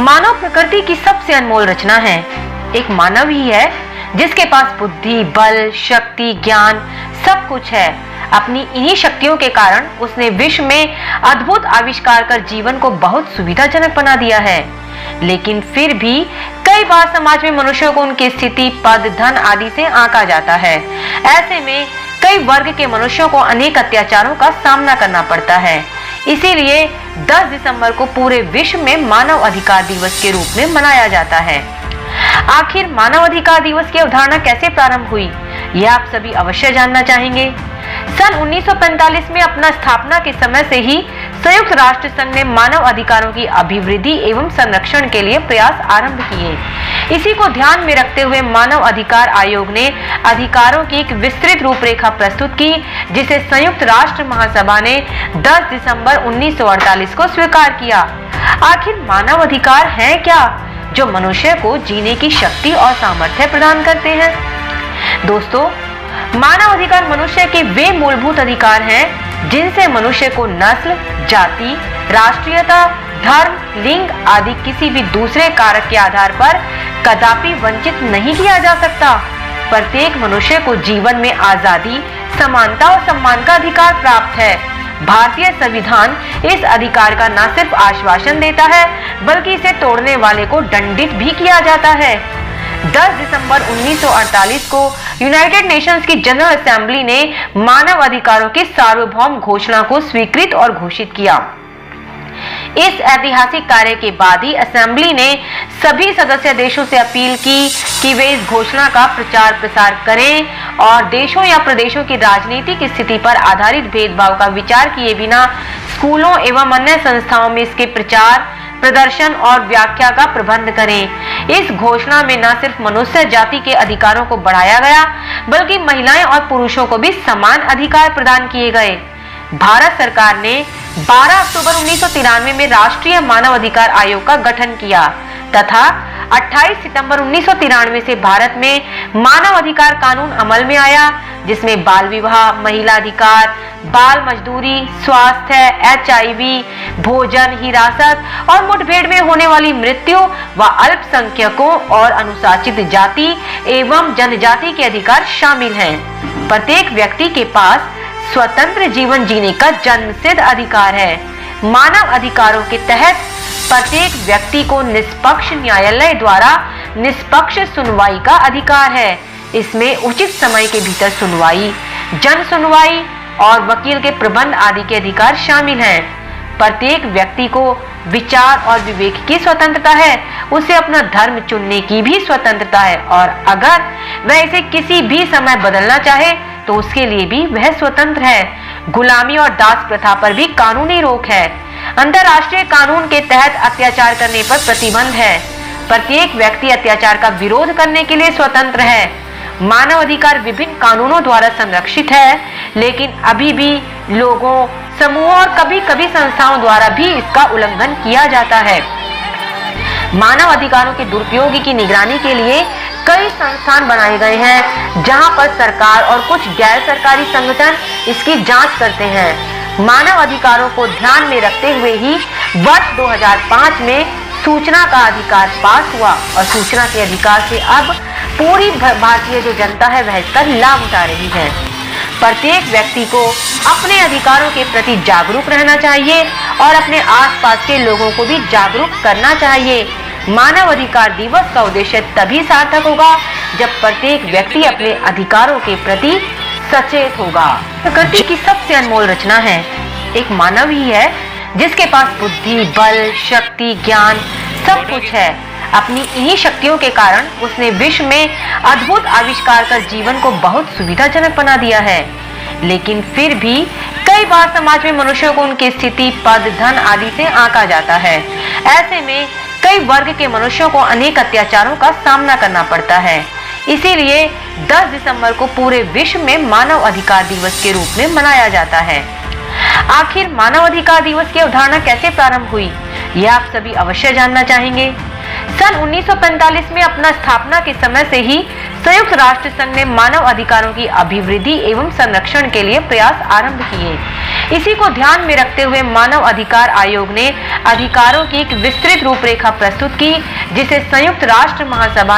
मानव प्रकृति की सबसे अनमोल रचना है। एक मानव ही है जिसके पास बुद्धि, बल, शक्ति, ज्ञान सब कुछ है। अपनी इन्हीं शक्तियों के कारण उसने विश्व में अद्भुत आविष्कार कर जीवन को बहुत सुविधाजनक बना दिया है। लेकिन फिर भी कई बार समाज में मनुष्यों को उनकी स्थिति, पद, धन आदि से आंका जाता है। ऐसे में कई वर्ग के मनुष्यों को अनेक अत्याचारों का सामना करना पड़ता है। इसीलिए 10 दिसंबर को पूरे विश्व में मानव अधिकार दिवस के रूप में मनाया जाता है। आखिर मानव अधिकार दिवस की अवधारणा कैसे प्रारंभ हुई, यह आप सभी अवश्य जानना चाहेंगे। सन 1945 में अपना स्थापना के समय से ही संयुक्त राष्ट्र संघ ने मानव अधिकारों की अभिवृद्धि एवं संरक्षण के लिए प्रयास आरंभ किए। इसी को ध्यान में रखते हुए मानव अधिकार आयोग ने अधिकारों की एक विस्तृत रूपरेखा प्रस्तुत की, जिसे संयुक्त राष्ट्र महासभा ने 10 दिसंबर 1948 को स्वीकार किया। आखिर मानव अधिकार है क्या, जो मनुष्य को जीने की शक्ति और सामर्थ्य प्रदान करते हैं? दोस्तों, मानव अधिकार मनुष्य के वे मूलभूत अधिकार हैं जिनसे मनुष्य को नस्ल, जाति, राष्ट्रीयता, धर्म, लिंग आदि किसी भी दूसरे कारक के आधार पर कदापि वंचित नहीं किया जा सकता। प्रत्येक मनुष्य को जीवन में आजादी, समानता और सम्मान का अधिकार प्राप्त है। भारतीय संविधान इस अधिकार का न सिर्फ आश्वासन देता है, बल्कि इसे तोड़ने वाले को दंडित भी किया जाता है। 10 दिसंबर 1948 को यूनाइटेड नेशंस की जनरल असेंबली ने मानव अधिकारों की सार्वभौम घोषणा को स्वीकृत और घोषित किया। इस ऐतिहासिक कार्य के बाद ही असेंबली ने सभी सदस्य देशों से अपील की कि वे इस घोषणा का प्रचार प्रसार करें और देशों या प्रदेशों की राजनीतिक स्थिति पर आधारित भेदभाव का विचार किए बिना स्कूलों एवं अन्य संस्थाओं में इसके प्रचार, प्रदर्शन और व्याख्या का प्रबंध करें। इस घोषणा में न सिर्फ मनुष्य जाति के अधिकारों को बढ़ाया गया, बल्कि महिलाएं और पुरुषों को भी समान अधिकार प्रदान किए गए। भारत सरकार ने 12 अक्टूबर 1993 में राष्ट्रीय मानव अधिकार आयोग का गठन किया तथा 28 सितंबर 1993 से भारत में मानव अधिकार कानून अमल में आया, जिसमें बाल विवाह, महिला अधिकार, बाल मजदूरी, स्वास्थ्य, HIV, भोजन, हिरासत और मुठभेड़ में होने वाली मृत्यु व अल्पसंख्यकों और अनुसूचित जाति एवं जनजाति के अधिकार शामिल हैं। प्रत्येक व्यक्ति के पास स्वतंत्र जीवन जीने का जन्मसिद्ध अधिकार है। मानव अधिकारों के तहत प्रत्येक व्यक्ति को निष्पक्ष न्यायालय द्वारा निष्पक्ष सुनवाई का अधिकार है। इसमें उचित समय के भीतर सुनवाई, जन सुनवाई और वकील के प्रबंध आदि के अधिकार शामिल हैं। प्रत्येक व्यक्ति को विचार और विवेक की स्वतंत्रता है। उसे अपना धर्म चुनने की भी स्वतंत्रता है और अगर वह इसे किसी भी समय बदलना चाहे तो उसके लिए भी वह स्वतंत्र है। गुलामी और दास प्रथा पर भी कानूनी रोक है। अंतर्राष्ट्रीय कानून के तहत अत्याचार करने पर प्रतिबंध है। प्रत्येक व्यक्ति अत्याचार का विरोध करने के लिए स्वतंत्र है। मानव अधिकार विभिन्न कानूनों द्वारा संरक्षित है, लेकिन अभी भी लोगों, समूहों और कभी-कभी संस्थाओं द्वारा भी इसका उल्लंघन किया जाता है। मानव अधिकारों के दुरुपयोग की निगरानी के लिए कई संस्थान बनाए गए हैं, जहां पर सरकार और कुछ गैर सरकारी संगठन इसकी जांच करते हैं। मानव अधिकारों को ध्यान में रखते हुए ही वर्ष 2005 में सूचना का अधिकार पास हुआ और सूचना के अधिकार से अब पूरी भारतीय जो जनता है वह इसका लाभ उठा रही है। प्रत्येक व्यक्ति को अपने अधिकारों के प्रति जागरूक रहना चाहिए और अपने आसपास के लोगों को भी जागरूक करना चाहिए। मानव अधिकार दिवस का उद्देश्य तभी सार्थक होगा जब प्रत्येक व्यक्ति अपने अधिकारों के प्रति सचेत होगा। प्रकृति की सबसे अनमोल रचना है। एक मानव ही है जिसके पास बुद्धि, बल, शक्ति, ज्ञान सब कुछ है। अपनी इन्हीं शक्तियों के कारण उसने विश्व में अद्भुत आविष्कार कर जीवन को बहुत सुविधाजनक बना दिया है। लेकिन फिर भी कई बार समाज में मनुष्यों को उनकी स्थिति, पद, धन आदि से आंका जाता है। ऐसे में कई वर्ग के मनुष्यों को अनेक अत्याचारों का सामना करना पड़ता है। इसीलिए 10 दिसंबर को पूरे विश्व में मानव अधिकार दिवस के रूप में मनाया जाता है। आखिर मानव अधिकार दिवस की अवधारणा कैसे प्रारंभ हुई, यह आप सभी अवश्य जानना चाहेंगे। सन 1945 में अपना स्थापना के समय से ही संयुक्त राष्ट्र संघ ने मानव अधिकारों की अभिवृद्धि एवं संरक्षण के लिए प्रयास आरंभ किए। इसी को ध्यान में रखते हुए मानव अधिकार आयोग ने अधिकारों की एक विस्तृत रूपरेखा प्रस्तुत की, जिसे संयुक्त राष्ट्र महासभा